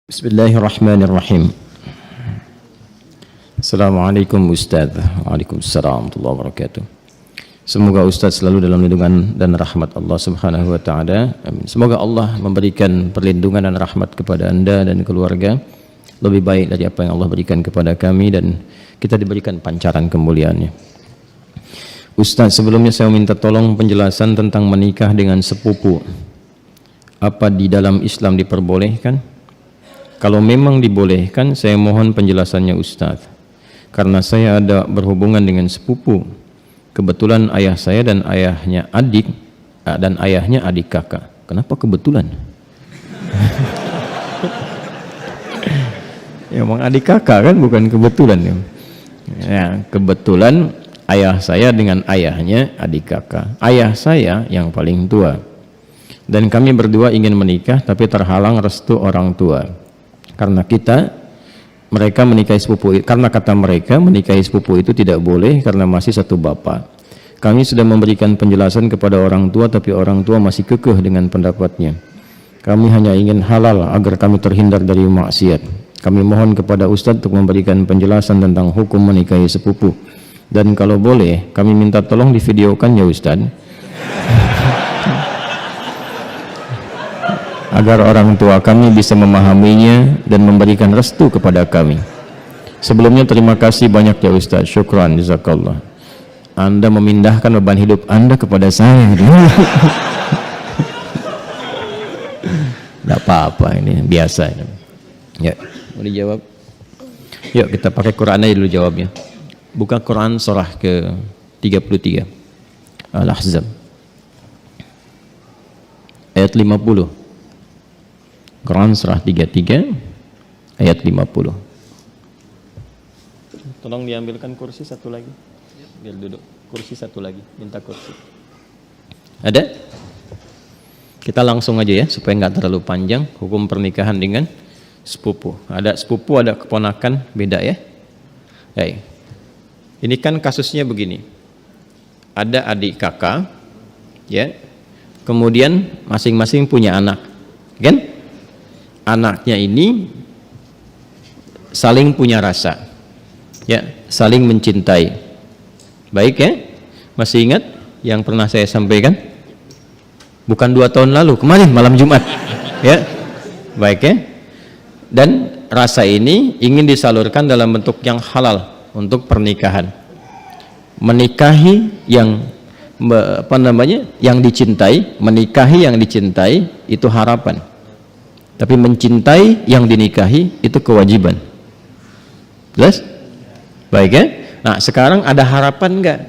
Bismillahirrahmanirrahim. Assalamualaikum Ustaz. Waalaikumsalam warahmatullahi wabarakatuh. Semoga Ustaz selalu dalam lindungan dan rahmat Allah Subhanahu wa taala. Amin. Semoga Allah memberikan perlindungan dan rahmat kepada Anda dan keluarga lebih baik dari apa yang Allah berikan kepada kami, dan kita diberikan pancaran kemuliaannya. Ustaz, sebelumnya saya minta tolong penjelasan tentang menikah dengan sepupu. Apa di dalam Islam diperbolehkan? Kalau memang dibolehkan, saya mohon penjelasannya Ustaz. Karena saya ada berhubungan dengan sepupu. Kebetulan ayah saya dan ayahnya adik, dan ayahnya adik kakak. Kenapa kebetulan? Ya, emang adik kakak kan, bukan kebetulan ya. Ya, kebetulan ayah saya dengan ayahnya adik kakak. Ayah saya yang paling tua. Dan kami berdua ingin menikah, tapi terhalang restu orang tua. Karena mereka menikahi sepupu, karena kata mereka menikahi sepupu itu tidak boleh karena masih satu bapak. Kami sudah memberikan penjelasan kepada orang tua, tapi orang tua masih kekeh dengan pendapatnya. Kami hanya ingin halal agar kami terhindar dari maksiat. Kami mohon kepada Ustadz untuk memberikan penjelasan tentang hukum menikahi sepupu. Dan kalau boleh, kami minta tolong divideokan ya Ustadz, agar orang tua kami bisa memahaminya dan memberikan restu kepada kami. Sebelumnya terima kasih banyak ya Ustaz. Syukran, jazakallah. Anda memindahkan beban hidup Anda kepada saya. Tidak apa-apa, ini biasa. Ya, mau dijawab? Yuk kita pakai Quran aja dulu jawabnya. Buka Quran surah ke 33 Al-Ahzab ayat 50. Quran surah 33 ayat 50. Tolong diambilkan kursi satu lagi, biar duduk. Kursi satu lagi, minta kursi. Ada? Kita langsung aja ya, supaya nggak terlalu panjang. Hukum pernikahan dengan sepupu. Ada sepupu, ada keponakan, beda ya. Baik. Ini kan kasusnya begini. Ada adik kakak, ya. Kemudian masing-masing punya anak, kan? Anaknya ini saling punya rasa, ya, saling mencintai. Baik ya, masih ingat yang pernah saya sampaikan? Bukan 2 tahun lalu, kemarin malam Jumat, ya, baik ya. Dan rasa ini ingin disalurkan dalam bentuk yang halal untuk pernikahan. Menikahi yang yang dicintai, menikahi yang dicintai itu harapan. Tapi mencintai yang dinikahi itu kewajiban. Jelas? Baik ya? Nah, sekarang ada harapan enggak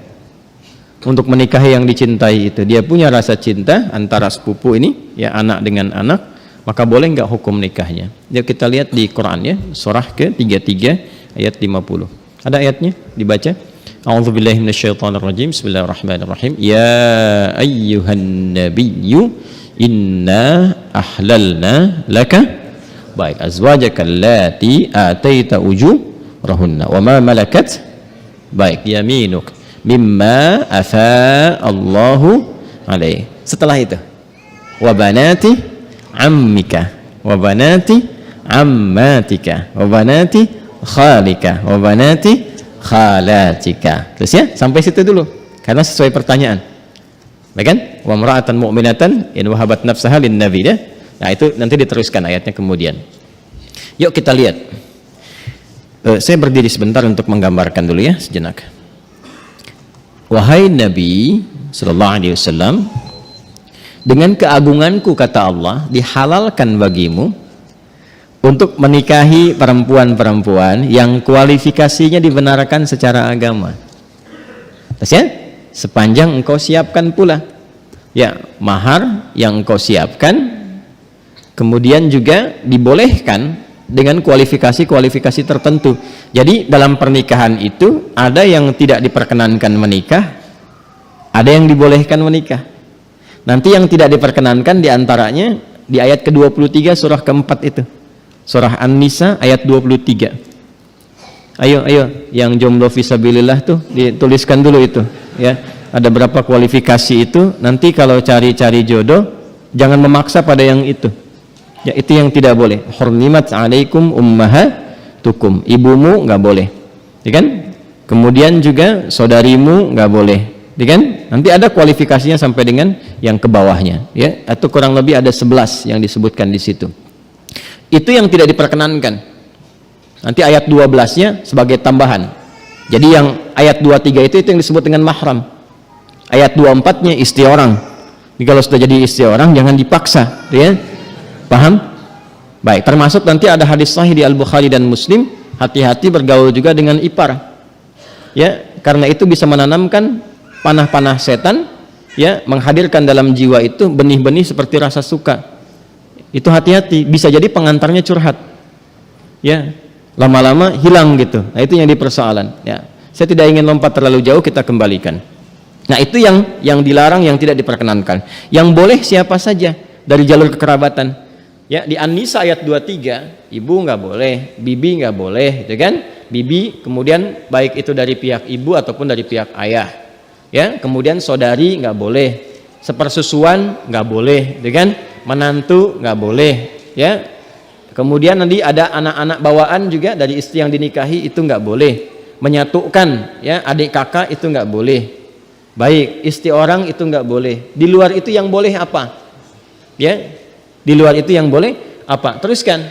untuk menikahi yang dicintai itu? Dia punya rasa cinta antara sepupu ini, ya, anak dengan anak, maka boleh enggak hukum nikahnya? Yuk kita lihat di Quran ya, surah ke-33 ayat 50. Ada ayatnya? Dibaca. A'udzubillahi minasyaitonirrajim. Bismillahirrahmanirrahim. Ya ayyuhan nabiyyu inna ahlalna laka baik azwajaka allati ataita ujurahunna wa ma malakat baik yaminuk mimma afa Allahu alaih. Setelah itu wa banati ammika wa banati ammatika wa banati khalika wa banati khalatika. Terus ya, sampai situ dulu karena sesuai pertanyaan. Baik kan? Wa mar'atan mu'minatan in wahabat nafsaha lin nabi ya. Nah, itu nanti diteruskan ayatnya kemudian. Yuk kita lihat. Saya berdiri sebentar untuk menggambarkan dulu ya, sejenak. Wahai Nabi sallallahu alaihi wasallam, dengan keagunganku kata Allah, dihalalkan bagimu untuk menikahi perempuan-perempuan yang kualifikasinya dibenarkan secara agama. Terus ya? Sepanjang engkau siapkan pula, ya, mahar yang engkau siapkan. Kemudian juga dibolehkan dengan kualifikasi-kualifikasi tertentu. Jadi dalam pernikahan itu ada yang tidak diperkenankan menikah, ada yang dibolehkan menikah. Nanti yang tidak diperkenankan diantaranya di ayat ke-23 surah keempat itu, surah An-Nisa ayat 23. Ayo yang jomblo fisabilillah tuh dituliskan dulu itu ya. Ada berapa kualifikasi itu, nanti kalau cari-cari jodoh jangan memaksa pada yang itu Ya, itu yang tidak boleh. Hurrimat 'alaikum ummahatukum. Ibumu nggak boleh. Ya kan? Kemudian juga saudarimu nggak boleh. Ya kan? Nanti ada kualifikasinya sampai dengan yang ke bawahnya, ya. Atau kurang lebih ada 11 yang disebutkan di situ. Itu yang tidak diperkenankan. Nanti ayat 12-nya sebagai tambahan. Jadi yang ayat 23 itu yang disebut dengan mahram. Ayat 24-nya istri orang. Jadi kalau sudah jadi istri orang jangan dipaksa, ya. Paham? Baik, termasuk nanti ada hadis sahih di Al-Bukhari dan Muslim, hati-hati bergaul juga dengan ipar. Ya, karena itu bisa menanamkan panah-panah setan, ya, menghadirkan dalam jiwa itu benih-benih seperti rasa suka. Itu hati-hati, bisa jadi pengantarnya curhat. Ya, lama-lama hilang gitu. Nah, itu yang dipersoalan, ya. Saya tidak ingin lompat terlalu jauh, kita kembalikan. Nah, itu yang dilarang, yang tidak diperkenankan. Yang boleh siapa saja dari jalur kekerabatan. Ya, di An-Nisa ayat 23, ibu nggak boleh, bibi nggak boleh, gitu kan? Bibi, kemudian baik itu dari pihak ibu ataupun dari pihak ayah. Ya, kemudian saudari nggak boleh, sepersusuan nggak boleh, gitu kan? Menantu nggak boleh, ya. Kemudian nanti ada anak-anak bawaan juga dari istri yang dinikahi, itu nggak boleh. Menyatukan, ya, adik kakak itu nggak boleh. Baik, istri orang itu nggak boleh. Di luar itu yang boleh apa? Ya, di luar itu yang boleh apa? Teruskan.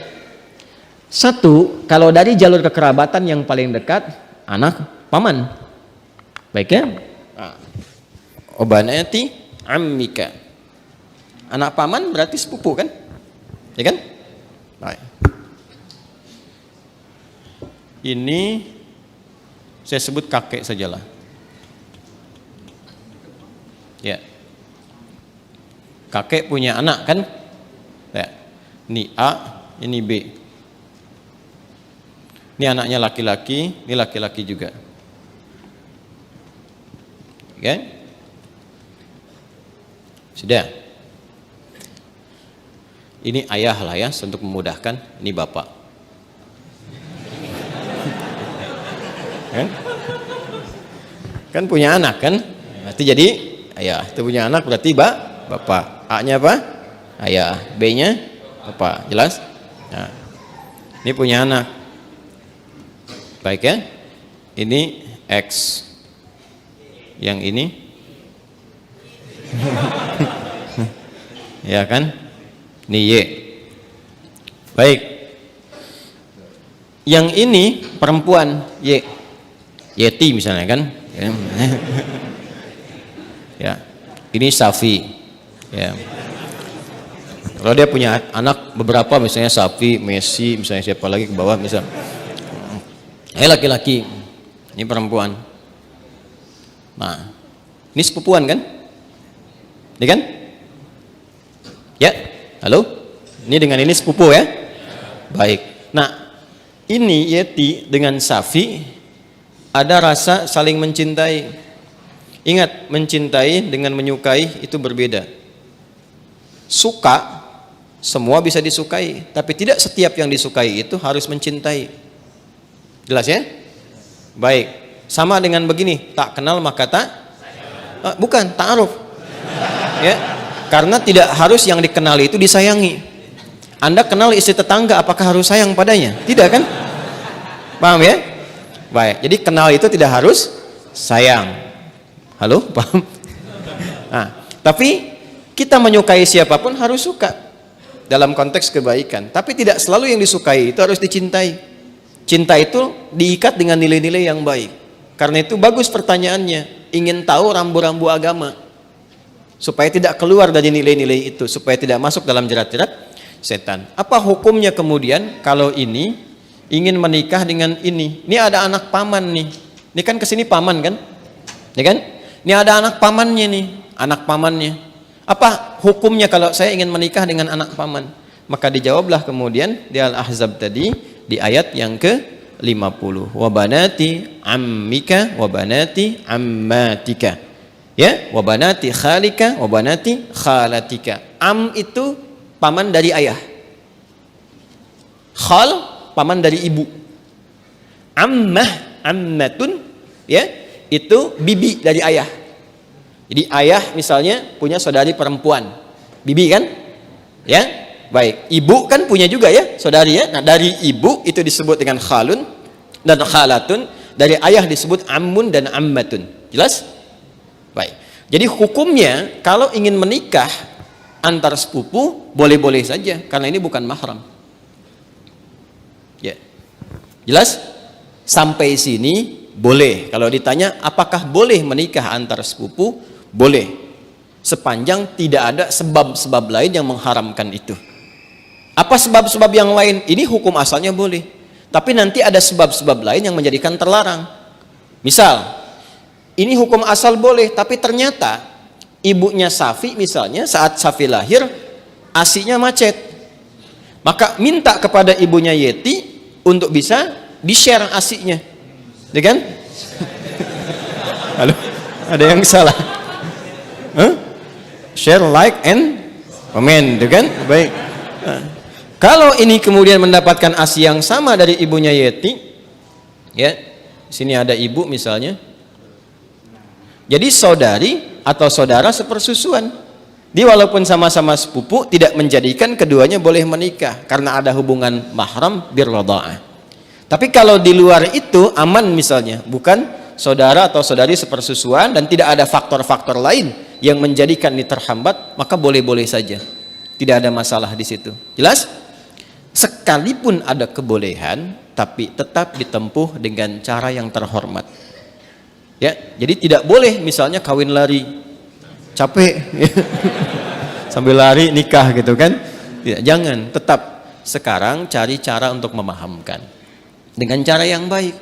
Satu, kalau dari jalur kekerabatan yang paling dekat, anak paman. Baik, ya. Obanati ammika. Anak paman berarti sepupu kan? Ya kan? Baik. Ini saya sebut kakek sajalah. Ya. Kakek punya anak kan? Ya. Ini A, ini B. Ini anaknya laki-laki, ini laki-laki juga. Oke? Sudah. Ini ayah lah ya, untuk memudahkan. Ini bapak. Kan punya anak kan? Berarti jadi ayah. Itu punya anak berarti bapak. A-nya apa? Ayah. B-nya bapak. Jelas? Nah, ini punya anak. Baik ya? Ini X. Yang ini ya kan? Ini Y. Baik. Yang ini perempuan Y. Yeti misalnya kan? Ya. Ini Safi. Ya. Kalau dia punya anak beberapa misalnya Safi, Messi, misalnya siapa lagi ke bawah misal. Ini laki-laki. Ini perempuan. Nah, ini sepupuan kan? Ini kan? Ya, halo? Ini dengan ini sepupu ya? Baik. Nah, ini Yeti dengan Safi ada rasa saling mencintai. Ingat, mencintai dengan menyukai itu berbeda. Suka, semua bisa disukai, tapi tidak setiap yang disukai itu harus mencintai. Jelas ya? Baik. Sama dengan begini, tak kenal maka tak bukan ta'aruf. Ya. Karena tidak harus yang dikenali itu disayangi. Anda kenal istri tetangga, apakah harus sayang padanya? Tidak kan? Paham ya? Baik. Jadi kenal itu tidak harus sayang. Halo, paham? Nah, tapi kita menyukai siapapun harus suka dalam konteks kebaikan. Tapi tidak selalu yang disukai itu harus dicintai. Cinta itu diikat dengan nilai-nilai yang baik. Karena itu bagus pertanyaannya, ingin tahu rambu-rambu agama supaya tidak keluar dari nilai-nilai itu, supaya tidak masuk dalam jerat-jerat setan. Apa hukumnya kemudian kalau ini ingin menikah dengan ini? Ini ada anak paman nih. Ini kan kesini paman kan? Ya kan? Ini ada anak pamannya nih, anak pamannya. Apa hukumnya kalau saya ingin menikah dengan anak paman? Maka dijawablah kemudian di Al-Ahzab tadi di ayat yang ke 50. Wa banati ammika wa banati ammatika. Ya, wa banati khalika wa banati khalatika. Am itu paman dari ayah. Khal paman dari ibu. Ammah, ammatun ya, itu bibi dari ayah. Jadi ayah misalnya punya saudari perempuan. Bibi kan? Ya. Baik, ibu kan punya juga ya, saudari ya. Nah, dari ibu itu disebut dengan khalun dan khalatun, dari ayah disebut ammun dan ammatun. Jelas? Baik. Jadi hukumnya kalau ingin menikah antar sepupu boleh-boleh saja karena ini bukan mahram. Ya. Jelas? Sampai sini boleh. Kalau ditanya apakah boleh menikah antar sepupu? Boleh. Sepanjang tidak ada sebab-sebab lain yang mengharamkan itu. Apa sebab-sebab yang lain? Ini hukum asalnya boleh. Tapi nanti ada sebab-sebab lain yang menjadikan terlarang. Misal, ini hukum asal boleh, tapi ternyata ibunya Safi misalnya saat Safi lahir, ASI-nya macet. Maka minta kepada ibunya Yeti untuk bisa di-share ASI-nya. Ya kan? Halo? Ada yang salah? Huh? Share, like, and comment, ya kan? Baik. Kalau ini kemudian mendapatkan ASI yang sama dari ibunya Yeti, ya, sini ada ibu misalnya, jadi saudari atau saudara sepersusuan, dia walaupun sama-sama sepupu tidak menjadikan keduanya boleh menikah karena ada hubungan mahram birradha'ah. Tapi kalau di luar itu aman misalnya, bukan saudara atau saudari sepersusuan dan tidak ada faktor-faktor lain yang menjadikan ini terhambat, maka boleh-boleh saja, tidak ada masalah di situ. Jelas? Sekalipun ada kebolehan, tapi tetap ditempuh dengan cara yang terhormat. Ya, jadi tidak boleh misalnya kawin lari, capek, sambil lari nikah gitu kan? Tidak, jangan. Tetap sekarang cari cara untuk memahamkan dengan cara yang baik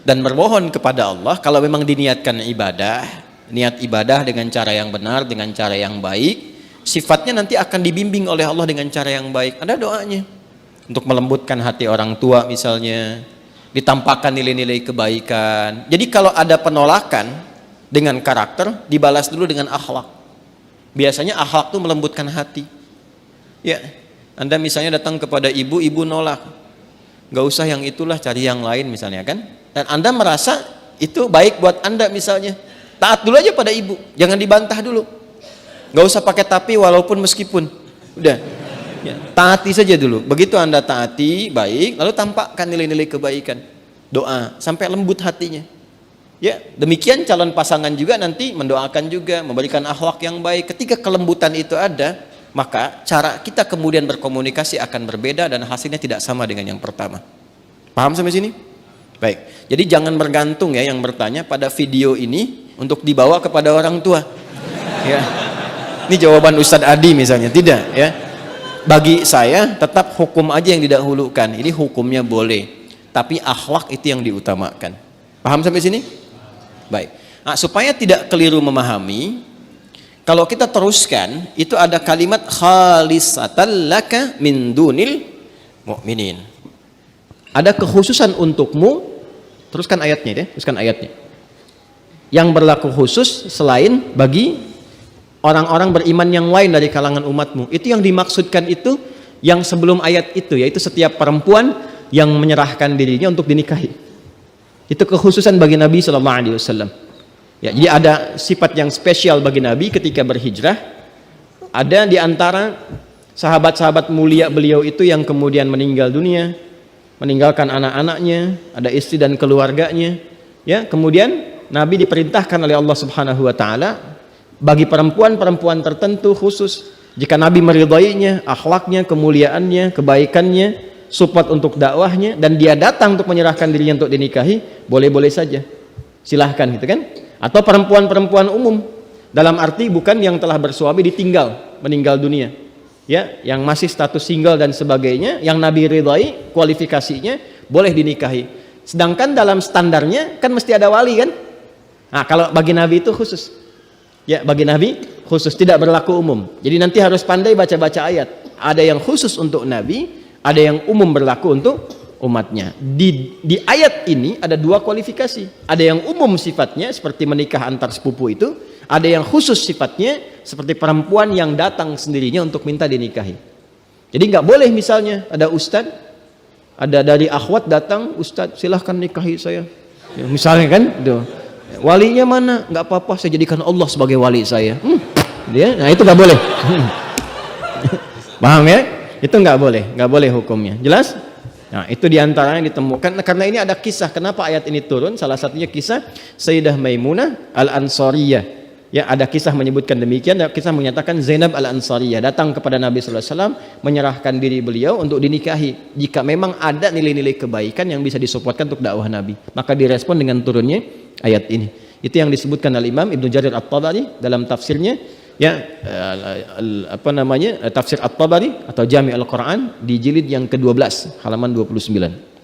dan bermohon kepada Allah. Kalau memang diniatkan ibadah, niat ibadah dengan cara yang benar, dengan cara yang baik, sifatnya nanti akan dibimbing oleh Allah dengan cara yang baik. Ada doanya. Untuk melembutkan hati orang tua misalnya, ditampakkan nilai-nilai kebaikan. Jadi kalau ada penolakan dengan karakter, dibalas dulu dengan akhlak. Biasanya akhlak itu melembutkan hati. Ya, Anda misalnya datang kepada ibu, ibu nolak, nggak usah yang itulah, cari yang lain misalnya kan. Dan Anda merasa itu baik buat Anda misalnya, taat dulu aja pada ibu, jangan dibantah dulu. Nggak usah pakai tapi walaupun meskipun, udah. Ya, taati saja dulu. Begitu Anda taati baik, lalu tampakkan nilai-nilai kebaikan, doa sampai lembut hatinya. Ya, demikian calon pasangan juga nanti mendoakan juga, memberikan akhlak yang baik. Ketika kelembutan itu ada, maka cara kita kemudian berkomunikasi akan berbeda dan hasilnya tidak sama dengan yang pertama. Paham sampai sini? Baik. Jadi jangan bergantung ya yang bertanya pada video ini untuk dibawa kepada orang tua. Ya. Ini jawaban Ustadz Adi misalnya, tidak ya. Bagi saya tetap hukum aja yang didahulukan. Ini hukumnya boleh, tapi akhlak itu yang diutamakan. Paham sampai sini? Baik. Nah, supaya tidak keliru memahami, kalau kita teruskan itu ada kalimat khalisatan laka min dunil mu'minin. Ada kekhususan untukmu. Teruskan ayatnya deh, teruskan ayatnya. Yang berlaku khusus selain bagi orang-orang beriman yang lain dari kalangan umatmu. Itu yang dimaksudkan itu yang sebelum ayat itu, yaitu setiap perempuan yang menyerahkan dirinya untuk dinikahi. Itu kekhususan bagi Nabi SAW. Ya, jadi ada sifat yang spesial bagi Nabi ketika berhijrah. Ada di antara sahabat-sahabat mulia beliau itu yang kemudian meninggal dunia, meninggalkan anak-anaknya, ada istri dan keluarganya. Ya, kemudian Nabi diperintahkan oleh Allah Subhanahu wa taala bagi perempuan-perempuan tertentu khusus, jika Nabi meridainya, akhlaknya, kemuliaannya, kebaikannya, support untuk dakwahnya, dan dia datang untuk menyerahkan dirinya untuk dinikahi, boleh-boleh saja, silahkan gitu kan. Atau perempuan-perempuan umum, dalam arti bukan yang telah bersuami ditinggal, meninggal dunia, ya, yang masih status single dan sebagainya, yang Nabi ridai kualifikasinya boleh dinikahi. Sedangkan dalam standarnya kan mesti ada wali kan. Nah, kalau bagi Nabi itu khusus. Ya, bagi Nabi khusus, tidak berlaku umum. Jadi nanti harus pandai baca-baca ayat. Ada yang khusus untuk Nabi, ada yang umum berlaku untuk umatnya. Di ayat ini ada dua kualifikasi. Ada yang umum sifatnya seperti menikah antar sepupu itu, ada yang khusus sifatnya seperti perempuan yang datang sendirinya untuk minta dinikahi. Jadi nggak boleh misalnya ada ustadz, ada dari akhwat datang, ustadz silahkan nikahi saya. Ya, misalnya kan, tuh. Walinya mana? Nggak apa-apa, saya jadikan Allah sebagai wali saya. Dia, nah itu nggak boleh. Paham ya? Itu nggak boleh hukumnya. Jelas? Nah, itu diantaranya ditemukan. Karena ini ada kisah kenapa ayat ini turun. Salah satunya kisah Sayyidah Maimunah Al-Ansariyah. Ya, ada kisah menyebutkan demikian. Ada kisah menyatakan Zainab Al-Ansariyah datang kepada Nabi sallallahu alaihi wasallam menyerahkan diri beliau untuk dinikahi. Jika memang ada nilai-nilai kebaikan yang bisa disupportkan untuk dakwah Nabi, maka direspon dengan turunnya ayat ini. Itu yang disebutkan oleh Imam Ibnu Jarir At-Tabari dalam tafsirnya, ya, tafsir At-Tabari atau Jami' Al-Quran di jilid yang ke-12 halaman 29.